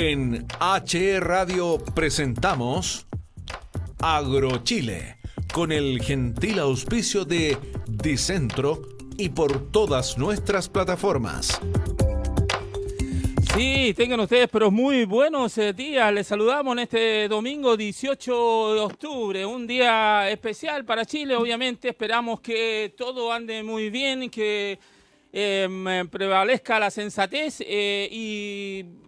En HE Radio presentamos AgroChile, con el gentil auspicio de Dicentro y por todas nuestras plataformas. Sí, tengan ustedes pero muy buenos días. Les saludamos en este domingo 18 de octubre, un día especial para Chile, obviamente. Esperamos que todo ande muy bien, que prevalezca la sensatez y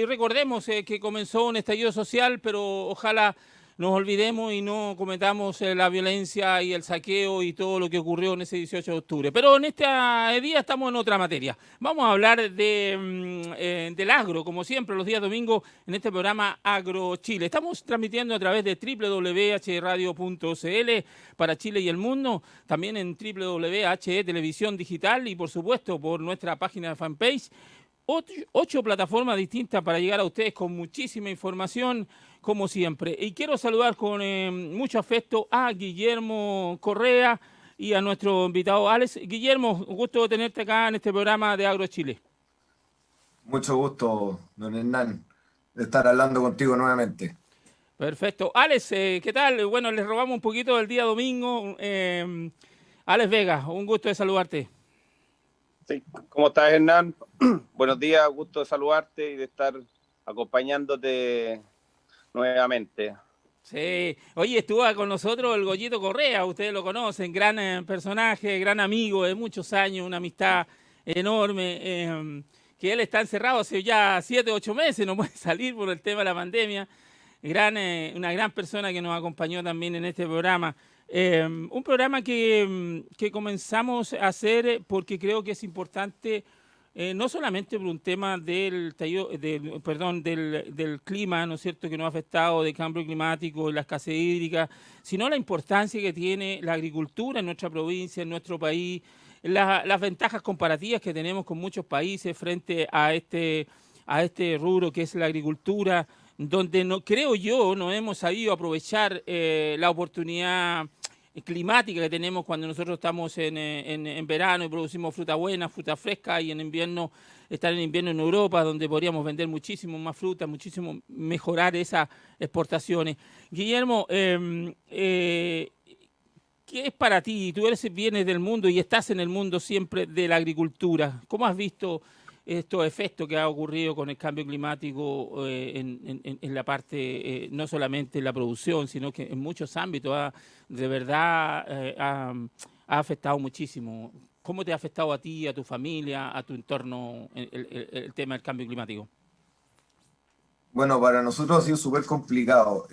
recordemos que comenzó un estallido social, pero ojalá nos olvidemos y no cometamos la violencia y el saqueo y todo lo que ocurrió en ese 18 de octubre. Pero en este día estamos en otra materia. Vamos a hablar del agro, como siempre, los días domingos en este programa AgroChile. Estamos transmitiendo a través de www.hradio.cl para Chile y el mundo, también en www.he Televisión Digital y, por supuesto, por nuestra página de fanpage. 8 plataformas distintas para llegar a ustedes con muchísima información, como siempre. Y quiero saludar con mucho afecto a Guillermo Correa y a nuestro invitado Alex. Guillermo, un gusto tenerte acá en este programa de AgroChile. Mucho gusto, don Hernán, de estar hablando contigo nuevamente. Perfecto. Alex, ¿qué tal? Bueno, les robamos un poquito del día domingo. Alex Vega, un gusto de saludarte. Sí, ¿cómo estás, Hernán? Buenos días, gusto de saludarte y de estar acompañándote nuevamente. Sí, oye, estuvo con nosotros el Goyito Correa, ustedes lo conocen, gran personaje, gran amigo de muchos años, una amistad enorme, que él está encerrado hace ya 7, 8 meses, no puede salir por el tema de la pandemia. Una gran persona que nos acompañó también en este programa. Un programa que comenzamos a hacer porque creo que es importante, no solamente por un tema del clima, ¿no es cierto?, que nos ha afectado, de cambio climático y la escasez hídrica, sino la importancia que tiene la agricultura en nuestra provincia, en nuestro país, las ventajas comparativas que tenemos con muchos países frente a este rubro que es la agricultura, donde creo yo no hemos sabido aprovechar la oportunidad climática que tenemos cuando nosotros estamos en verano y producimos fruta buena, fruta fresca, y en invierno, estar en invierno en Europa, donde podríamos vender muchísimo más fruta, muchísimo mejorar esas exportaciones. Guillermo, ¿qué es para ti? Tú vienes del mundo y estás en el mundo siempre de la agricultura. ¿Cómo has visto estos efectos que ha ocurrido con el cambio climático en la parte, no solamente en la producción, sino que en muchos ámbitos de verdad ha afectado muchísimo? ¿Cómo te ha afectado a ti, a tu familia, a tu entorno el tema del cambio climático? Bueno, para nosotros ha sido súper complicado.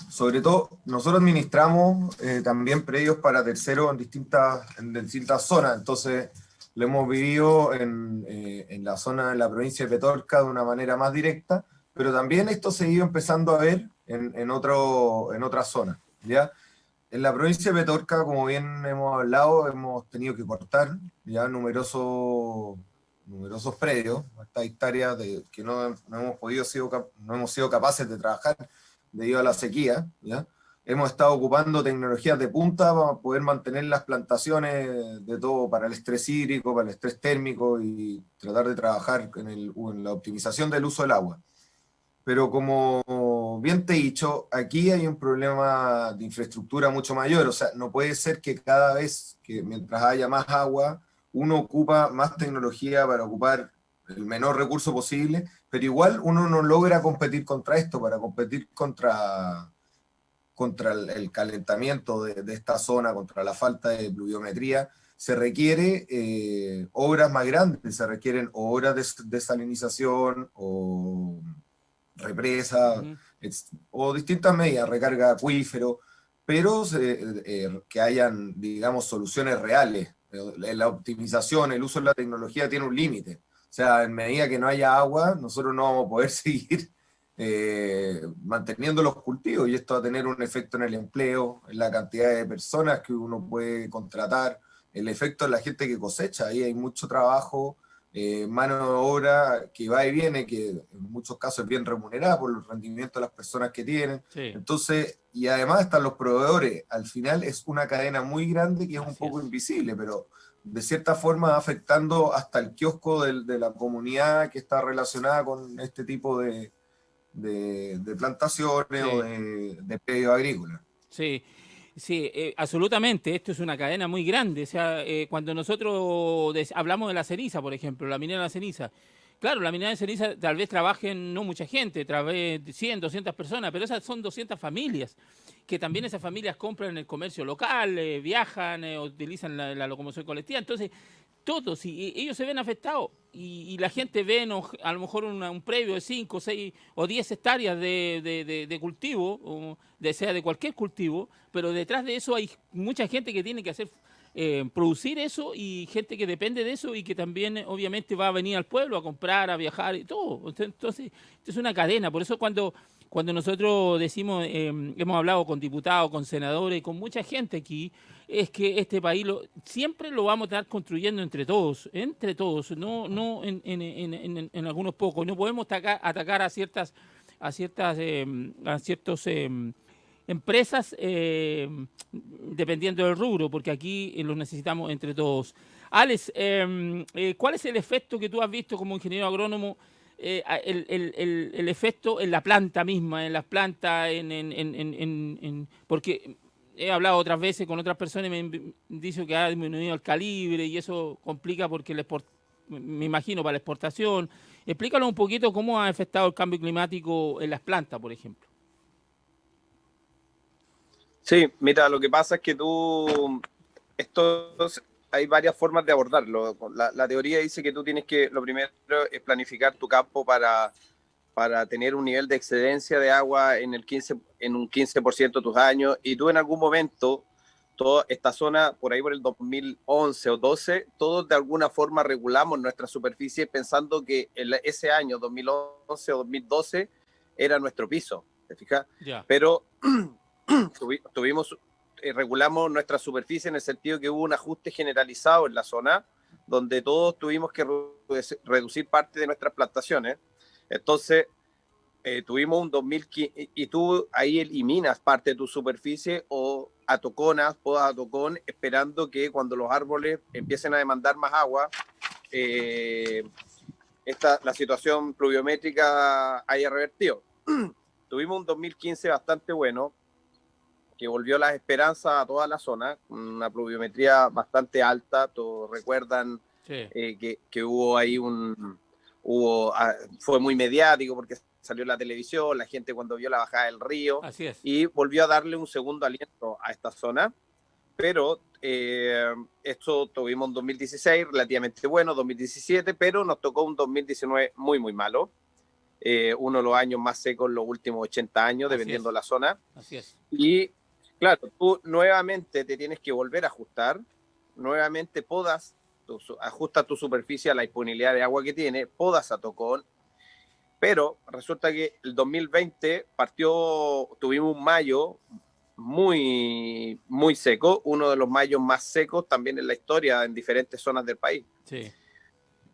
Sobre todo, nosotros administramos también predios para terceros en distintas zonas. Entonces, lo hemos vivido en la zona de la provincia de Petorca de una manera más directa, pero también esto se ha ido empezando a ver en otras zonas, ¿ya? En la provincia de Petorca, como bien hemos hablado, hemos tenido que cortar ya numerosos predios, estas hectáreas que no hemos sido capaces de trabajar debido a la sequía, ¿ya? Hemos estado ocupando tecnologías de punta para poder mantener las plantaciones de todo, para el estrés hídrico, para el estrés térmico, y tratar de trabajar en la optimización del uso del agua. Pero como bien te he dicho, aquí hay un problema de infraestructura mucho mayor. O sea, no puede ser que cada vez que mientras haya más agua, uno ocupa más tecnología para ocupar el menor recurso posible, pero igual uno no logra competir contra esto. Para competir contra el calentamiento de esta zona, contra la falta de pluviometría, se requiere obras más grandes, se requieren obras de desalinización o represa, o distintas medidas, recarga de acuífero, pero que hayan, digamos, soluciones reales. La optimización, el uso de la tecnología tiene un límite. O sea, en medida que no haya agua, nosotros no vamos a poder seguir manteniendo los cultivos, y esto va a tener un efecto en el empleo, en la cantidad de personas que uno puede contratar, el efecto en la gente que cosecha. Ahí hay mucho trabajo mano de obra que va y viene, que en muchos casos es bien remunerada por los rendimientos de las personas que tienen. Sí. Entonces, y además están los proveedores. Al final es una cadena muy grande que es un poco invisible, pero de cierta forma afectando hasta el kiosco de la comunidad que está relacionada con este tipo de plantaciones o de predios agrícolas. Sí. Sí, absolutamente. Esto es una cadena muy grande. O sea, cuando nosotros hablamos de la ceniza, por ejemplo, la minera de la ceniza, claro, la minera de ceniza tal vez trabajen no mucha gente, tal vez 100, 200 personas, pero esas son 200 familias, que también esas familias compran en el comercio local, viajan, utilizan la locomoción colectiva. Entonces, todos, y ellos se ven afectados, y la gente ve a lo mejor un previo de 5, 6 o 10 hectáreas de cultivo, sea de cualquier cultivo, pero detrás de eso hay mucha gente que tiene que hacer producir eso, y gente que depende de eso y que también obviamente va a venir al pueblo a comprar, a viajar y todo. Entonces, esto es una cadena. Por eso cuando nosotros decimos, hemos hablado con diputados, con senadores, con mucha gente aquí, es que este país siempre lo vamos a estar construyendo entre todos, no en algunos pocos. No podemos atacar a ciertas empresas dependiendo del rubro, porque aquí los necesitamos entre todos. Alex, ¿cuál es el efecto que tú has visto como ingeniero agrónomo? El efecto en la planta misma, en las plantas, porque he hablado otras veces con otras personas y me han dicho que ha disminuido el calibre y eso complica porque me imagino para la exportación. Explícanos un poquito cómo ha afectado el cambio climático en las plantas, por ejemplo. Sí, mira, lo que pasa es que hay varias formas de abordarlo. La teoría dice que tú tienes que, lo primero es planificar tu campo para tener un nivel de excedencia de agua en un 15% de tus años, y tú en algún momento, toda esta zona, por ahí por el 2011 o 12, todos de alguna forma regulamos nuestra superficie pensando que ese año, 2011 o 2012, era nuestro piso, ¿te fijas? Yeah. Pero regulamos nuestra superficie en el sentido que hubo un ajuste generalizado en la zona, donde todos tuvimos que reducir parte de nuestras plantaciones. Entonces, tuvimos un 2015 y tú ahí eliminas parte de tu superficie o podas a tocón, esperando que cuando los árboles empiecen a demandar más agua, la situación pluviométrica haya revertido. Tuvimos un 2015 bastante bueno, que volvió las esperanzas a toda la zona, una pluviometría bastante alta. Todos recuerdan que hubo ahí fue muy mediático porque salió en la televisión, la gente cuando vio la bajada del río. Así es. Y volvió a darle un segundo aliento a esta zona. Pero esto tuvimos un 2016 relativamente bueno, 2017, pero nos tocó un 2019 muy, muy malo. Uno de los años más secos en los últimos 80 años, dependiendo de la zona. Así es. Y claro, tú nuevamente te tienes que volver a ajustar, nuevamente ajusta tu superficie a la disponibilidad de agua que tiene, podas a tocón, pero resulta que el 2020 tuvimos un mayo muy, muy seco, uno de los mayos más secos también en la historia en diferentes zonas del país. Sí.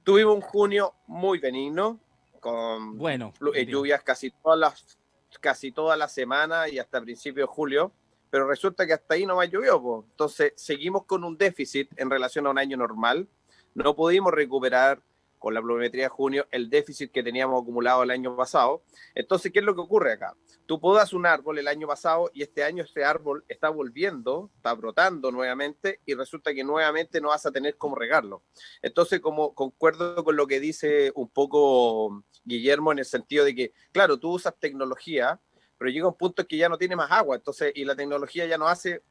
Tuvimos un junio muy benigno, con lluvias casi toda la semana y hasta principios de julio, pero resulta que hasta ahí no más llovió, pues. Entonces seguimos con un déficit en relación a un año normal. No pudimos recuperar con la pluviometría de junio el déficit que teníamos acumulado el año pasado. Entonces, ¿qué es lo que ocurre acá? Tú podas un árbol el año pasado y este año ese árbol está brotando nuevamente, y resulta que nuevamente no vas a tener cómo regarlo. Entonces, como concuerdo con lo que dice un poco Guillermo, en el sentido de que, claro, tú usas tecnología, pero llega un punto en que ya no tiene más agua, entonces, y la tecnología ya no hace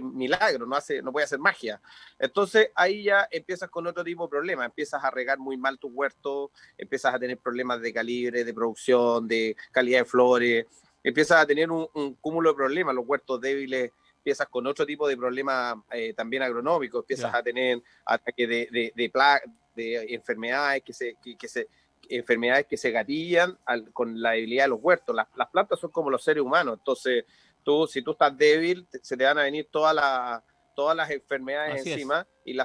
milagro, no puede hacer magia. Entonces ahí ya empiezas con otro tipo de problemas, empiezas a regar muy mal tu huerto, empiezas a tener problemas de calibre, de producción, de calidad de flores, empiezas a tener un cúmulo de problemas, los huertos débiles, empiezas con otro tipo de problemas también agronómicos, empiezas a tener ataques de enfermedades enfermedades que se gatillan con la debilidad de los huertos. Las plantas son como los seres humanos, entonces si tú estás débil, se te van a venir todas todas las enfermedades Así encima, y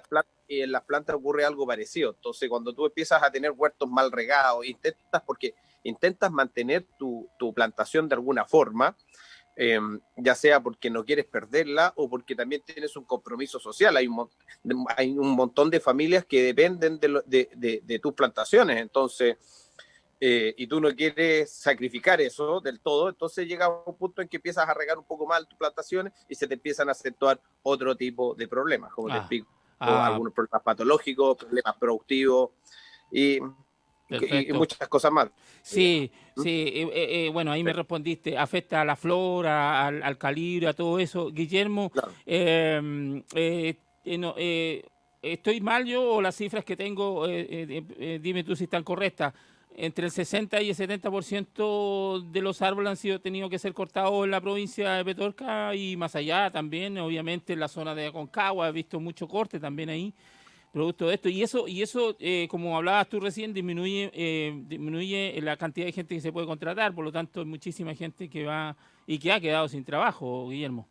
en las plantas ocurre algo parecido. Entonces, cuando tú empiezas a tener huertos mal regados, intentas mantener tu plantación de alguna forma, ya sea porque no quieres perderla o porque también tienes un compromiso social. Hay un montón de familias que dependen de tus plantaciones, entonces, y tú no quieres sacrificar eso del todo, entonces llega un punto en que empiezas a regar un poco mal tus plantaciones y se te empiezan a acentuar otro tipo de problemas, como te explico, algunos problemas patológicos, problemas productivos y muchas cosas más. Sí, bueno, ahí me respondiste, afecta a la flora, al calibre, a todo eso. Guillermo, Claro. ¿Estoy mal yo o las cifras que tengo, dime tú si están correctas? Entre el 60 y el 70% de los árboles han sido tenido que ser cortados en la provincia de Petorca y más allá también, obviamente en la zona de Aconcagua he visto mucho corte también ahí. Producto de esto. Y eso como hablabas tú recién, disminuye la cantidad de gente que se puede contratar, por lo tanto hay muchísima gente que va y que ha quedado sin trabajo, Guillermo.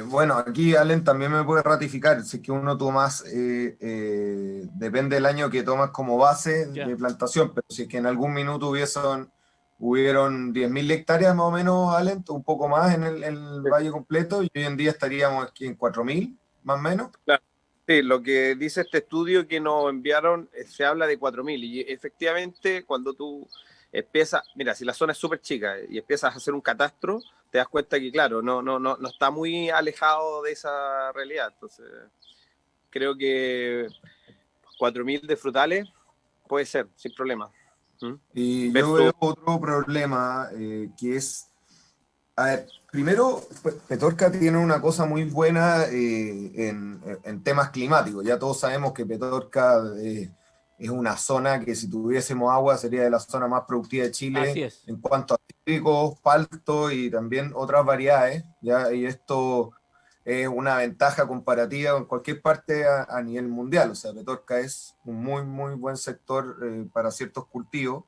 Bueno, aquí Allen también me puede ratificar, si es que uno tomas, depende del año que tomas como base de plantación, pero si es que en algún minuto hubieron 10.000 hectáreas más o menos, Allen, un poco más en el valle completo, y hoy en día estaríamos aquí en 4.000, más o menos. Claro. Sí, lo que dice este estudio que nos enviaron, se habla de 4.000, y efectivamente cuando tú empiezas, mira, si la zona es súper chica y empiezas a hacer un catastro, te das cuenta que claro, no está muy alejado de esa realidad. Entonces, creo que 4.000 de frutales puede ser, sin problema. Y yo veo otro problema, que es, a ver, primero, Petorca tiene una cosa muy buena en temas climáticos. Ya todos sabemos que Petorca es una zona que si tuviésemos agua sería de la zona más productiva de Chile en cuanto a cítricos, palto y también otras variedades, ¿ya? Y esto es una ventaja comparativa en cualquier parte a nivel mundial. O sea, Petorca es un muy, muy buen sector para ciertos cultivos.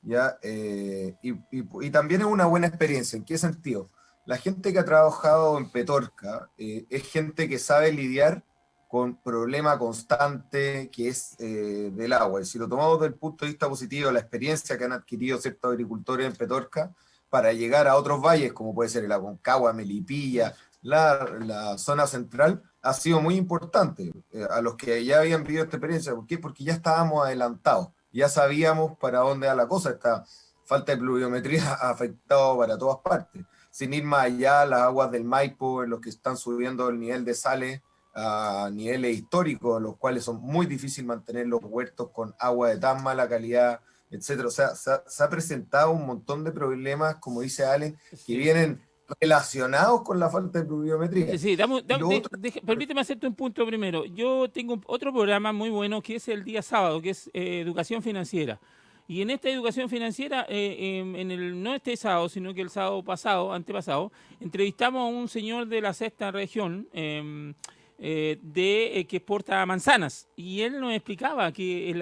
¿Ya? Y también es una buena experiencia. ¿En qué sentido? La gente que ha trabajado en Petorca es gente que sabe lidiar con problema constante que es del agua. Y si lo tomamos desde el punto de vista positivo, la experiencia que han adquirido ciertos agricultores en Petorca para llegar a otros valles, como puede ser el Aconcagua, Melipilla, la zona central, ha sido muy importante a los que ya habían vivido esta experiencia. ¿Por qué? Porque ya estábamos adelantados. Ya sabíamos para dónde va la cosa. Esta falta de pluviometría ha afectado para todas partes. Sin ir más allá, las aguas del Maipo, en los que están subiendo el nivel de sales a niveles históricos, los cuales son muy difíciles mantener los huertos con agua de tan mala calidad, etcétera. O sea, se ha presentado un montón de problemas, como dice Allen, que vienen relacionados con la falta de pluviometría. Sí, permíteme hacerte un punto primero. Yo tengo otro programa muy bueno que es el día sábado, que es Educación Financiera. Y en esta Educación Financiera, no este sábado, sino que el sábado pasado, antepasado, entrevistamos a un señor de la sexta región que exporta manzanas. Y él nos explicaba que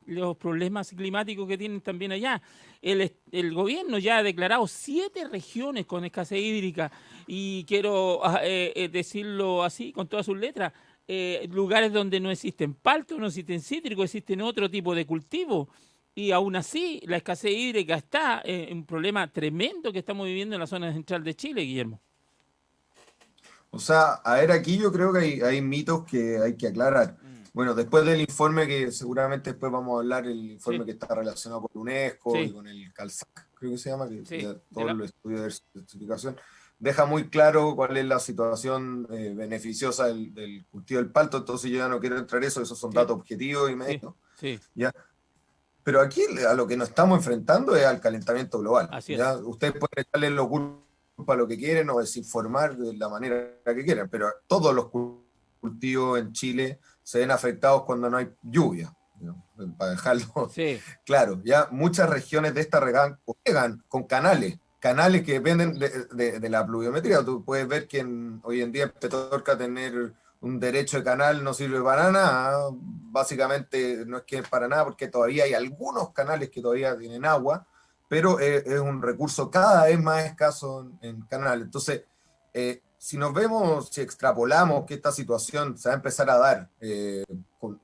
los problemas climáticos que tienen también allá. El gobierno ya ha declarado 7 regiones con escasez hídrica y quiero decirlo así, con todas sus letras, lugares donde no existen paltos, no existen cítricos, existen otro tipo de cultivos. Y aún así, la escasez hídrica está un problema tremendo que estamos viviendo en la zona central de Chile, Guillermo. O sea, a ver, aquí yo creo que hay mitos que hay que aclarar. Bueno, después del informe, que seguramente después vamos a hablar, el informe que está relacionado con UNESCO y con el CALSAC, creo que se llama, que todo el estudio de certificación, deja muy claro cuál es la situación beneficiosa del cultivo del palto. Entonces yo ya no quiero entrar en eso, esos son datos objetivos y medios. ¿Ya? Pero aquí a lo que nos estamos enfrentando es al calentamiento global. ¿Ya? Ustedes pueden echarle lo culpa a lo que quieren o desinformar de la manera que quieran, pero todos los cultivos en Chile se ven afectados cuando no hay lluvia, ¿no? Para dejarlo claro. Ya muchas regiones de esta regan con canales que dependen de la pluviometría. Tú puedes ver que hoy en día en Petorca tener un derecho de canal no sirve para nada. Básicamente no es que es para nada, porque todavía hay algunos canales que todavía tienen agua, pero es un recurso cada vez más escaso en canal. Entonces, si nos vemos, si extrapolamos que esta situación se va a empezar a dar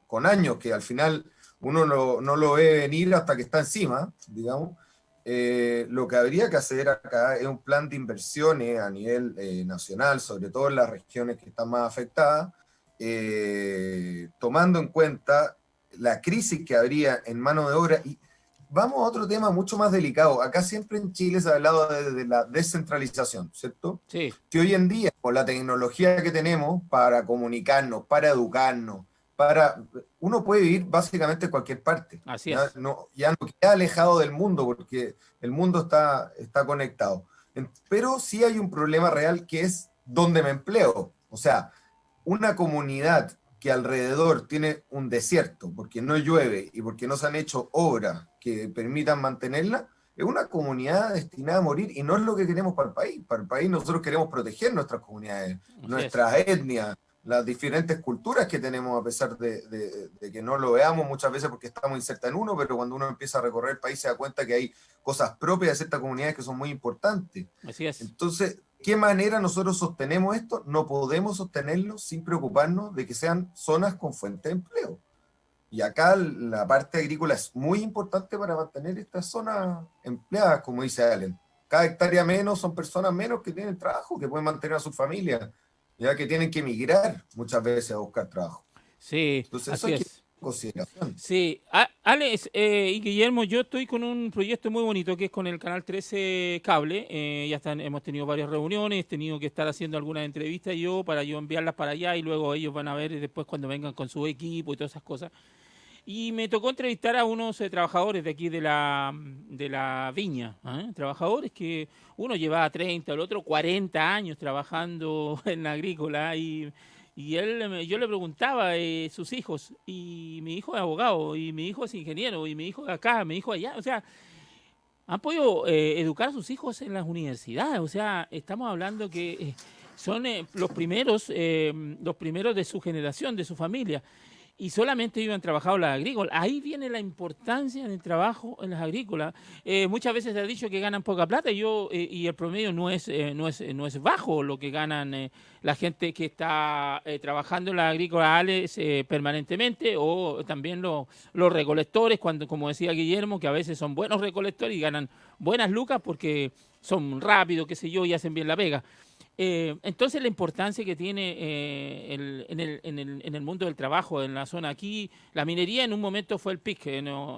con años, que al final uno no lo ve venir hasta que está encima, digamos, lo que habría que hacer acá es un plan de inversiones a nivel nacional, sobre todo en las regiones que están más afectadas, tomando en cuenta la crisis que habría en mano de obra. Y vamos a otro tema mucho más delicado. Acá siempre en Chile se ha hablado de la descentralización, ¿cierto? Sí. Que hoy en día, con la tecnología que tenemos para comunicarnos, para educarnos, uno puede vivir básicamente en cualquier parte. Así ya es. ya no queda alejado del mundo, porque el mundo está conectado. Pero sí hay un problema real, que es dónde me empleo. O sea, una comunidad que alrededor tiene un desierto, porque no llueve y porque no se han hecho obras que permitan mantenerla, es una comunidad destinada a morir, y no es lo que queremos para el país. Para el país nosotros queremos proteger nuestras comunidades, nuestras etnias, las diferentes culturas que tenemos, a pesar de que no lo veamos muchas veces porque estamos insertos en uno, pero cuando uno empieza a recorrer el país se da cuenta que hay cosas propias de ciertas comunidades que son muy importantes. Así es. Entonces, ¿qué manera nosotros sostenemos esto? No podemos sostenerlo sin preocuparnos de que sean zonas con fuente de empleo. Y acá la parte agrícola es muy importante para mantener estas zonas empleadas, como dice Allen. Cada hectárea menos son personas menos que tienen trabajo, que pueden mantener a sus familias, ya que tienen que emigrar muchas veces a buscar trabajo. Sí, entonces así eso es. Consideración. Sí, Alex y Guillermo, yo estoy con un proyecto muy bonito que es con el Canal 13 Cable. Hemos tenido varias reuniones, he tenido que estar haciendo algunas entrevistas para yo enviarlas para allá, y luego ellos van a ver después cuando vengan con su equipo y todas esas cosas. Y me tocó entrevistar a unos trabajadores de aquí de la viña, trabajadores que uno llevaba 30, el otro 40 años trabajando en la agrícola, y yo le preguntaba sus hijos, y mi hijo es abogado, y mi hijo es ingeniero, y mi hijo de acá, mi hijo allá, o sea, han podido educar a sus hijos en las universidades. O sea, estamos hablando que son los primeros de su generación, de su familia, y solamente ellos han trabajado en las agrícolas. Ahí viene la importancia del trabajo en las agrícolas. Muchas veces se ha dicho que ganan poca plata, y el promedio no es bajo lo que ganan la gente que está trabajando en las agrícolas permanentemente, o también los recolectores, como decía Guillermo, que a veces son buenos recolectores y ganan buenas lucas porque son rápidos, qué sé yo, y hacen bien la pega. Entonces la importancia que tiene en el mundo del trabajo, en la zona aquí, la minería en un momento fue el pic,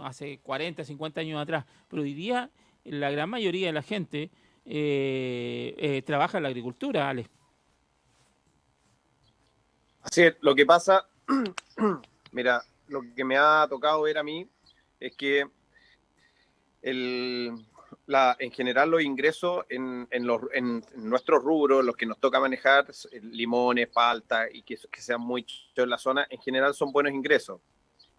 hace 40, 50 años atrás, pero hoy día la gran mayoría de la gente trabaja en la agricultura, Alex. Así es, lo que pasa, mira, lo que me ha tocado ver a mí es que en general los ingresos en nuestros rubros, los que nos toca manejar, limones, palta, y que sean muchos en la zona, en general son buenos ingresos.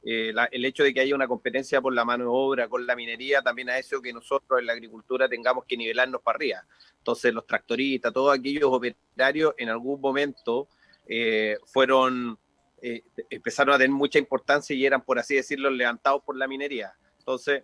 El hecho de que haya una competencia por la mano de obra con la minería también ha hecho que nosotros en la agricultura tengamos que nivelarnos para arriba. Entonces los tractoristas, todos aquellos operarios en algún momento empezaron a tener mucha importancia y eran, por así decirlo, levantados por la minería. Entonces,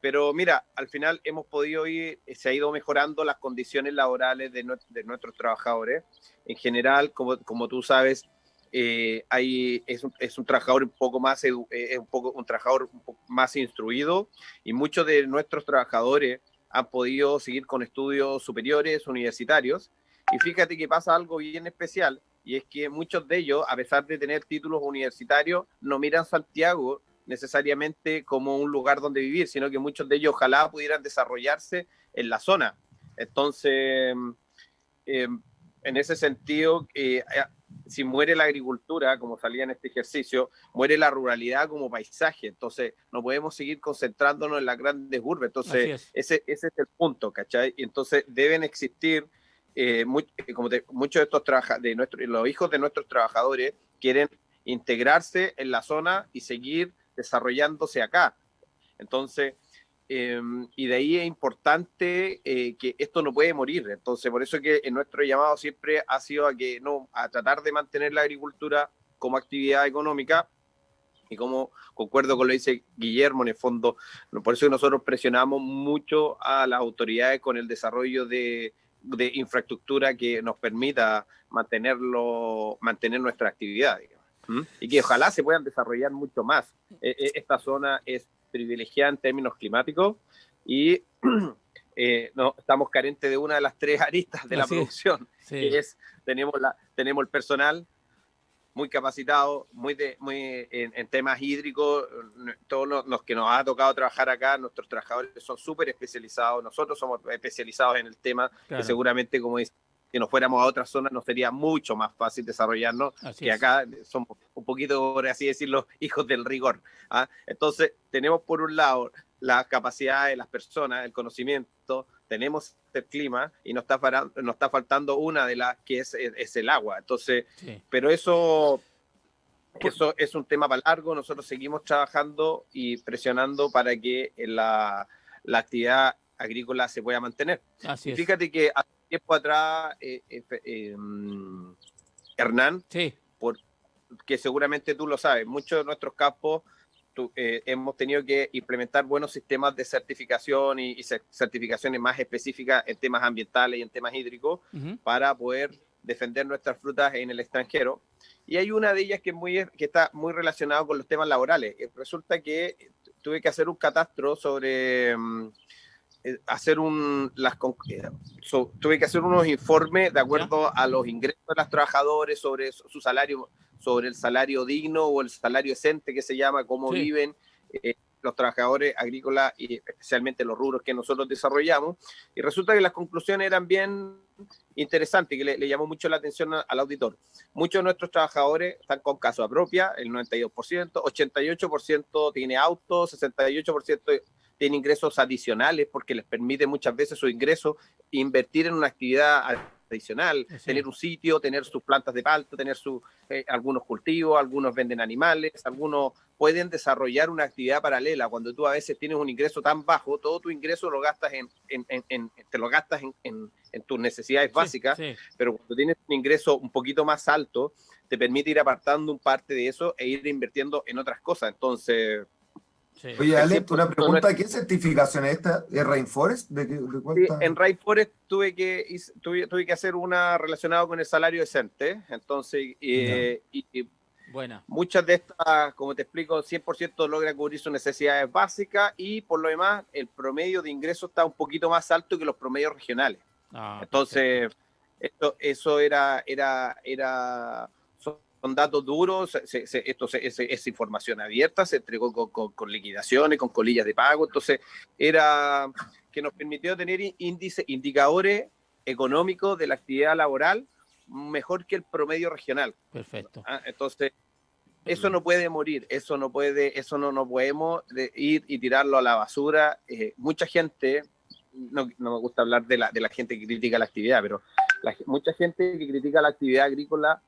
pero mira, al final hemos podido se ha ido mejorando las condiciones laborales de nuestros trabajadores. En general, como tú sabes, es un trabajador un trabajador un poco más instruido, y muchos de nuestros trabajadores han podido seguir con estudios superiores, universitarios. Y fíjate que pasa algo bien especial, y es que muchos de ellos, a pesar de tener títulos universitarios, no miran Santiago necesariamente como un lugar donde vivir, sino que muchos de ellos ojalá pudieran desarrollarse en la zona. Entonces, en ese sentido, si muere la agricultura, como salía en este ejercicio, muere la ruralidad como paisaje. Entonces, no podemos seguir concentrándonos en las grandes urbes. Entonces, ese es el punto, ¿cachai? Y entonces deben existir, muchos de los hijos de nuestros trabajadores quieren integrarse en la zona y seguir desarrollándose acá. Entonces, y de ahí es importante que esto no puede morir. Entonces, por eso que nuestro llamado siempre ha sido a tratar de mantener la agricultura como actividad económica, y como concuerdo con lo que dice Guillermo, en el fondo, por eso que nosotros presionamos mucho a las autoridades con el desarrollo de de infraestructura que nos permita mantener nuestra actividad, digamos. Y que ojalá se puedan desarrollar mucho más. Esta zona es privilegiada en términos climáticos y no, estamos carentes de una de las 3 aristas de la producción, que es, tenemos el personal muy capacitado, en temas hídricos. Todos los que nos ha tocado trabajar acá, nuestros trabajadores son súper especializados, nosotros somos especializados en el tema, que seguramente, como dice, si nos fuéramos a otras zonas nos sería mucho más fácil desarrollarnos, acá somos un poquito, por así decirlo, hijos del rigor. Entonces, tenemos por un lado las capacidades de las personas, el conocimiento, tenemos el clima y nos está faltando una de las que es el agua. Entonces, pero eso es un tema para largo. Nosotros seguimos trabajando y presionando para que la actividad agrícola se pueda mantener. Y fíjate que hace tiempo atrás, Hernán, que seguramente tú lo sabes, muchos de nuestros campos hemos tenido que implementar buenos sistemas de certificación y certificaciones más específicas en temas ambientales y en temas hídricos para poder defender nuestras frutas en el extranjero. Y hay una de ellas que está muy relacionada con los temas laborales. Resulta que tuve que hacer un catastro sobre tuve que hacer unos informes de acuerdo a los ingresos de los trabajadores, sobre su salario, sobre el salario digno o el salario decente que se llama, cómo viven los trabajadores agrícolas y especialmente los rubros que nosotros desarrollamos. Y resulta que las conclusiones eran bien interesantes, que le llamó mucho la atención al auditor. Muchos de nuestros trabajadores están con casa propia, el 92%, 88% tiene auto, 68% tiene ingresos adicionales porque les permite muchas veces su ingreso invertir en una actividad adicional, tener un sitio, tener sus plantas de palta, tener algunos cultivos, algunos venden animales, algunos pueden desarrollar una actividad paralela. Cuando tú a veces tienes un ingreso tan bajo, todo tu ingreso lo gastas en tus necesidades básicas, pero cuando tienes un ingreso un poquito más alto, te permite ir apartando un parte de eso e ir invirtiendo en otras cosas. Entonces... Oye, Alex, una pregunta, ¿qué certificación es esta? ¿Es Rainforest? En Rainforest tuve que hacer una relacionada con el salario decente, entonces, muchas de estas, como te explico, 100% logran cubrir sus necesidades básicas y por lo demás el promedio de ingresos está un poquito más alto que los promedios regionales. Entonces, eso era son datos duros, es información abierta, se entregó con liquidaciones, con colillas de pago, entonces era que nos permitió tener indicadores económicos de la actividad laboral mejor que el promedio regional. Perfecto. Entonces, eso no puede morir, eso no podemos ir y tirarlo a la basura. Mucha gente, no me gusta hablar de la gente que critica la actividad, pero mucha gente que critica la actividad agrícola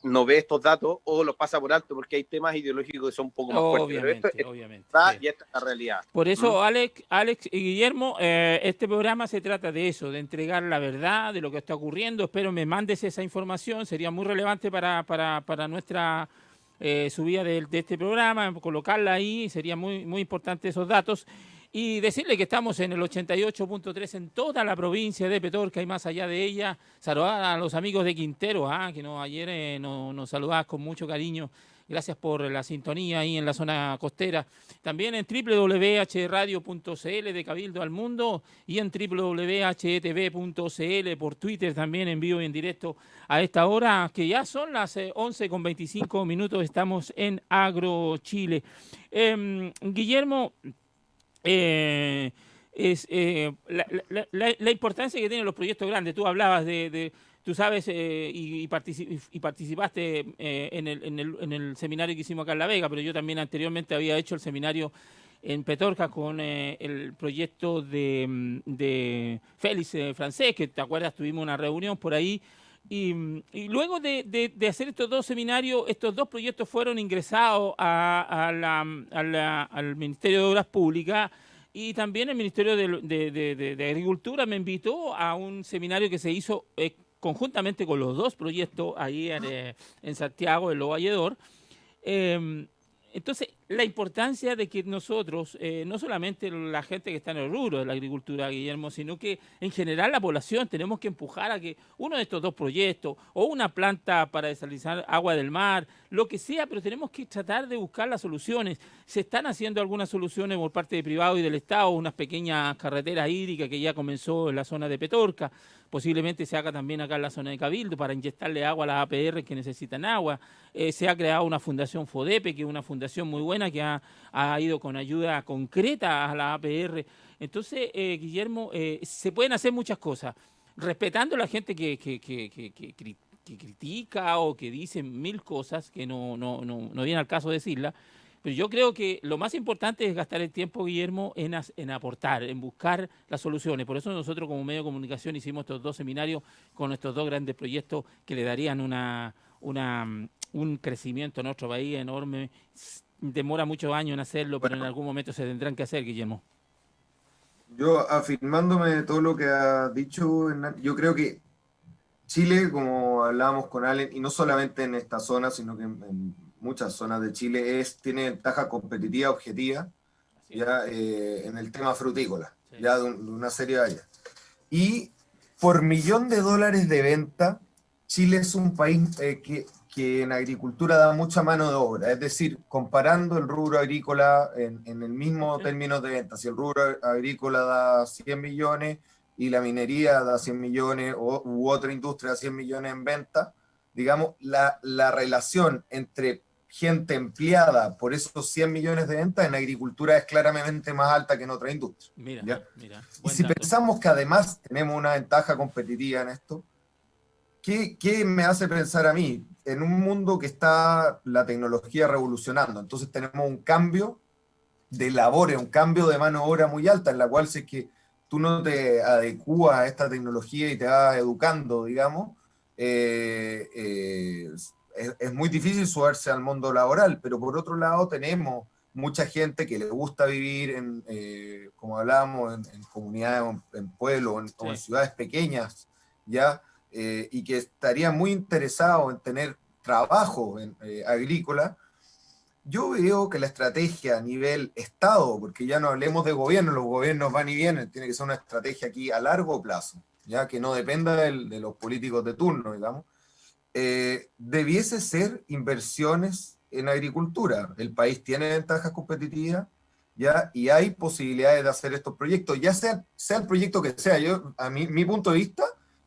no ve estos datos o los pasa por alto porque hay temas ideológicos que son un poco más fuertes. Pero y esta es la realidad. Por eso, Alex y Guillermo, este programa se trata de eso, de entregar la verdad de lo que está ocurriendo. Espero me mandes esa información, sería muy relevante para nuestra subida de este programa, colocarla ahí, sería muy, muy importante esos datos. Y decirle que estamos en el 88.3 en toda la provincia de Petorca y más allá de ella. Saludar a los amigos de Quintero, que ayer nos saludabas con mucho cariño. Gracias por la sintonía ahí en la zona costera. También en www.hradio.cl de Cabildo al Mundo y en www.htv.cl por Twitter también en vivo y en directo a esta hora, que ya son las 11:25. Estamos en Agro Chile. Guillermo... la importancia que tienen los proyectos grandes. Tú hablabas tú sabes, y participaste en el seminario que hicimos acá en La Vega, pero yo también anteriormente había hecho el seminario en Petorca con el proyecto de Félix Francés, que te acuerdas, tuvimos una reunión por ahí. Y luego de hacer estos dos seminarios, estos dos proyectos fueron ingresados al Ministerio de Obras Públicas y también el Ministerio de Agricultura me invitó a un seminario que se hizo conjuntamente con los dos proyectos ahí en Santiago, en Lo Valledor. Entonces, la importancia de que nosotros, no solamente la gente que está en el rubro de la agricultura, Guillermo, sino que en general la población tenemos que empujar a que uno de estos dos proyectos o una planta para desalinizar agua del mar, lo que sea, pero tenemos que tratar de buscar las soluciones. Se están haciendo algunas soluciones por parte de privado y del Estado, unas pequeñas carreteras hídricas que ya comenzó en la zona de Petorca, posiblemente se haga también acá en la zona de Cabildo para inyectarle agua a las APR que necesitan agua. Se ha creado una fundación FODEPE, que es una fundación muy buena que ha ido con ayuda concreta a la APR. Entonces, Guillermo, se pueden hacer muchas cosas, respetando a la gente que critica o que dice mil cosas que no viene al caso decirla. Pero yo creo que lo más importante es gastar el tiempo, Guillermo, en aportar, en buscar las soluciones. Por eso nosotros como medio de comunicación hicimos estos 2 seminarios con estos 2 grandes proyectos que le darían un crecimiento a nuestro país enorme. Demora muchos años en hacerlo, pero en algún momento se tendrán que hacer, Guillermo. Yo, afirmándome de todo lo que ha dicho Hernán, yo creo que Chile, como hablábamos con Allen, y no solamente en esta zona, sino que en muchas zonas de Chile, tiene ventaja competitiva objetiva ya en el tema frutícola, sí, ya de una serie de áreas. Y por $1.000.000 de venta, Chile es un país que en agricultura da mucha mano de obra, es decir, comparando el rubro agrícola en el mismo término de venta, si el rubro agrícola da 100 millones y la minería da 100 millones u otra industria da 100 millones en venta, digamos, la relación entre gente empleada por esos 100 millones de ventas en agricultura es claramente más alta que en otra industria. Mira. Y si pensamos que además tenemos una ventaja competitiva en esto, ¿qué me hace pensar a mí? En un mundo que está la tecnología revolucionando, entonces tenemos un cambio de labores, un cambio de mano de obra muy alta, en la cual si es que tú no te adecuas a esta tecnología y te vas educando, digamos, es muy difícil subirse al mundo laboral, pero por otro lado tenemos mucha gente que le gusta vivir como hablábamos, en comunidades, en pueblos, o en ciudades pequeñas, ¿ya? Y que estaría muy interesado en tener trabajo agrícola. Yo veo que la estrategia a nivel Estado, porque ya no hablemos de gobierno, los gobiernos van y vienen, tiene que ser una estrategia aquí a largo plazo, ya que no dependa de los políticos de turno, digamos, debiese ser inversiones en agricultura. El país tiene ventajas competitivas, ¿ya? Y hay posibilidades de hacer estos proyectos, ya sea el proyecto que sea. Mi punto de vista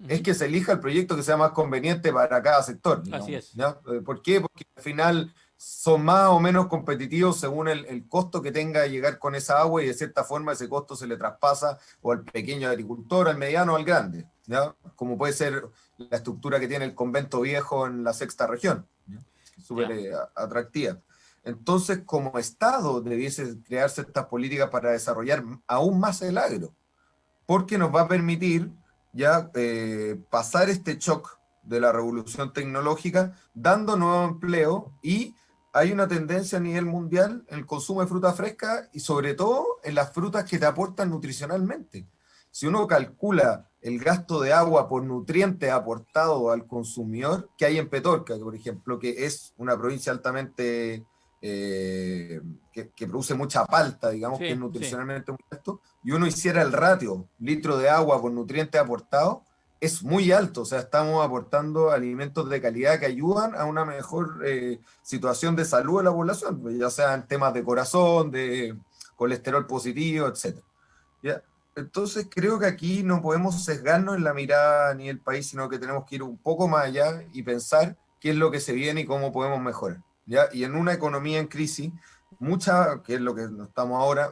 es que se elija el proyecto que sea más conveniente para cada sector, digamos, así es. ¿ya? ¿Por qué? Porque al final son más o menos competitivos según el costo que tenga de llegar con esa agua, y de cierta forma ese costo se le traspasa o al pequeño agricultor, al mediano o al grande, ¿ya? Como puede ser la estructura que tiene el Convento Viejo en la sexta región, súper atractiva. Entonces, como Estado, debiese crearse estas políticas para desarrollar aún más el agro, porque nos va a permitir ya pasar este shock de la revolución tecnológica, dando nuevo empleo, y hay una tendencia a nivel mundial en el consumo de fruta fresca y sobre todo en las frutas que te aportan nutricionalmente. Si uno calcula el gasto de agua por nutriente aportado al consumidor que hay en Petorca, por ejemplo, que es una provincia altamente que produce mucha palta, digamos, que es nutricionalmente muy alto, y uno hiciera el ratio litro de agua por nutriente aportado, es muy alto. O sea, estamos aportando alimentos de calidad que ayudan a una mejor situación de salud de la población, ya sea en temas de corazón, de colesterol positivo, etc. ¿Ya? Entonces creo que aquí no podemos sesgarnos en la mirada ni el país, sino que tenemos que ir un poco más allá y pensar qué es lo que se viene y cómo podemos mejorar, ¿ya? Y en una economía en crisis, que es lo que estamos ahora,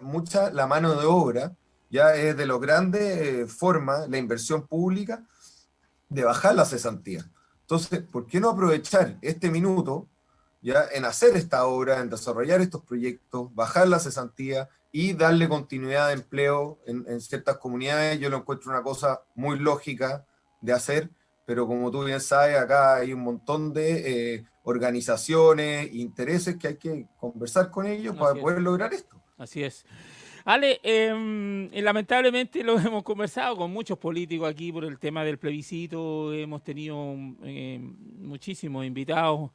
la mano de obra ya es de las grandes formas, la inversión pública, de bajar la cesantía. Entonces, ¿por qué no aprovechar este minuto ya en hacer esta obra, en desarrollar estos proyectos, bajar la cesantía y darle continuidad de empleo en ciertas comunidades? Yo lo encuentro una cosa muy lógica de hacer, pero como tú bien sabes, acá hay un montón de organizaciones, intereses que hay que conversar con ellos para poder lograr esto. Así es. Ale, lamentablemente lo hemos conversado con muchos políticos aquí por el tema del plebiscito, hemos tenido muchísimos invitados.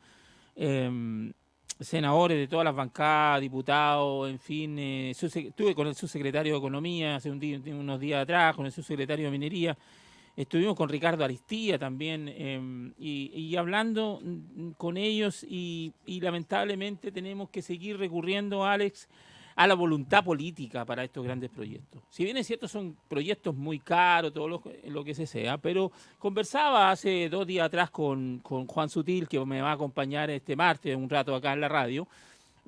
senadores de todas las bancadas, diputados, en fin. Estuve con el subsecretario de Economía hace unos días atrás, con el subsecretario de Minería. Estuvimos con Ricardo Aristía también y hablando con ellos y lamentablemente tenemos que seguir recurriendo, Alex, a la voluntad política para estos grandes proyectos. Si bien es cierto, son proyectos muy caros, todo lo que se sea, pero conversaba hace 2 días atrás con Juan Sutil, que me va a acompañar este martes un rato acá en la radio,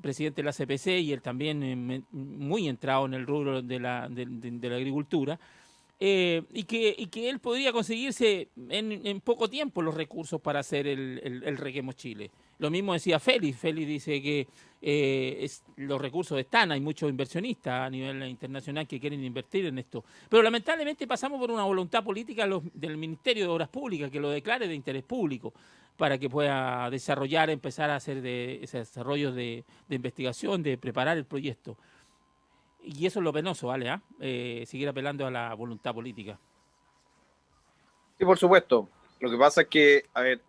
presidente de la CPC, y él también muy entrado en el rubro de la agricultura. Y que él podría conseguirse en poco tiempo los recursos para hacer el Requemos Chile. Lo mismo decía Félix. Félix dice que los recursos están, hay muchos inversionistas a nivel internacional que quieren invertir en esto. Pero lamentablemente pasamos por una voluntad política del Ministerio de Obras Públicas que lo declare de interés público para que pueda desarrollar, empezar a hacer ese desarrollo de investigación, de preparar el proyecto. Y eso es lo penoso, ¿vale? Seguir apelando a la voluntad política. Sí, por supuesto. Lo que pasa es que, a ver,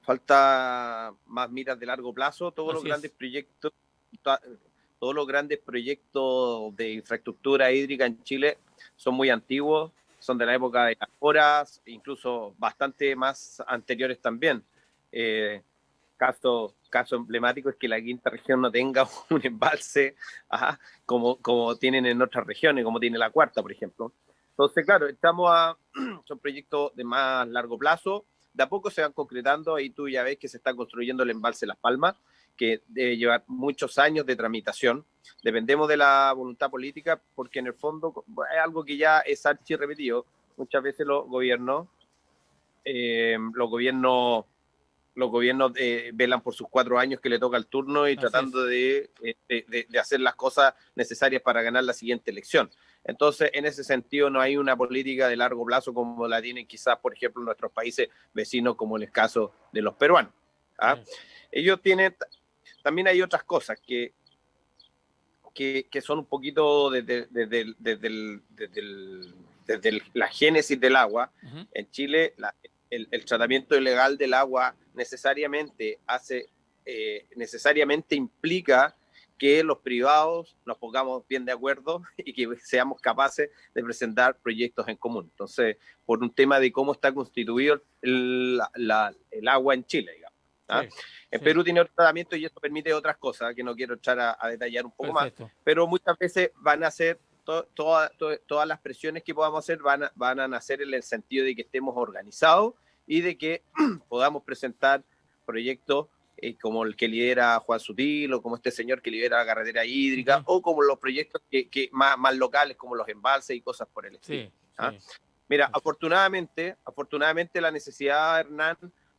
falta más miras de largo plazo. Todos los grandes proyectos de infraestructura hídrica en Chile son muy antiguos, son de la época de las horas, incluso bastante más anteriores también. Caso emblemático es que la quinta región no tenga un embalse como tienen en otras regiones, como tiene la cuarta, por ejemplo. Entonces, claro, son proyectos de más largo plazo, de a poco se van concretando, ahí tú ya ves que se está construyendo el embalse Las Palmas, que debe llevar muchos años de tramitación. Dependemos de la voluntad política, porque en el fondo es algo que ya es archirrepetido. Muchas veces los gobiernos velan por sus 4 años que le toca el turno y tratando de hacer las cosas necesarias para ganar la siguiente elección. Entonces, en ese sentido, no hay una política de largo plazo como la tienen quizás, por ejemplo, nuestros países vecinos, como en el caso de los peruanos. Ellos tienen, también hay otras cosas que son un poquito desde la génesis del agua. En Chile, el tratamiento ilegal del agua necesariamente implica que los privados nos pongamos bien de acuerdo y que seamos capaces de presentar proyectos en común. Entonces, por un tema de cómo está constituido el agua en Chile, digamos. En Perú tiene otro tratamiento y esto permite otras cosas que no quiero echar a detallar un poco más, pero muchas veces van a ser todas las presiones que podamos hacer van a nacer en el sentido de que estemos organizados y de que podamos presentar proyectos como el que lidera Juan Sutil, o como este señor que lidera la carretera hídrica, o como los proyectos que más locales, como los embalses y cosas por el estilo. Mira, afortunadamente la necesidad, Hernán,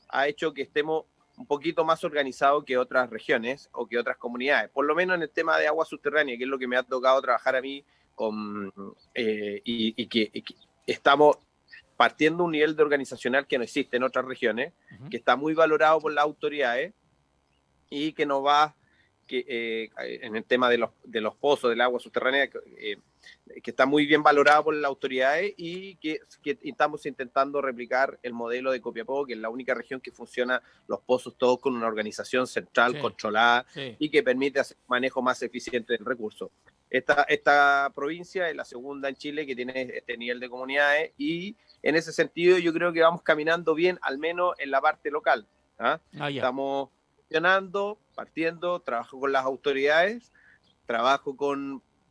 ha hecho que estemos un poquito más organizados que otras regiones o que otras comunidades, por lo menos en el tema de agua subterránea, que es lo que me ha tocado trabajar a mí, y que estamos partiendo un nivel de organizacional que no existe en otras regiones, que está muy valorado por las autoridades y que no va en el tema de los pozos del agua subterránea, que está muy bien valorado por las autoridades y que estamos intentando replicar el modelo de Copiapó, que es la única región que funciona los pozos todos con una organización central controlada y que permite hacer un manejo más eficiente del recurso. Esta provincia es la segunda en Chile que tiene este nivel de comunidades y en ese sentido yo creo que vamos caminando bien, al menos en la parte local. Estamos partiendo, trabajo con las autoridades,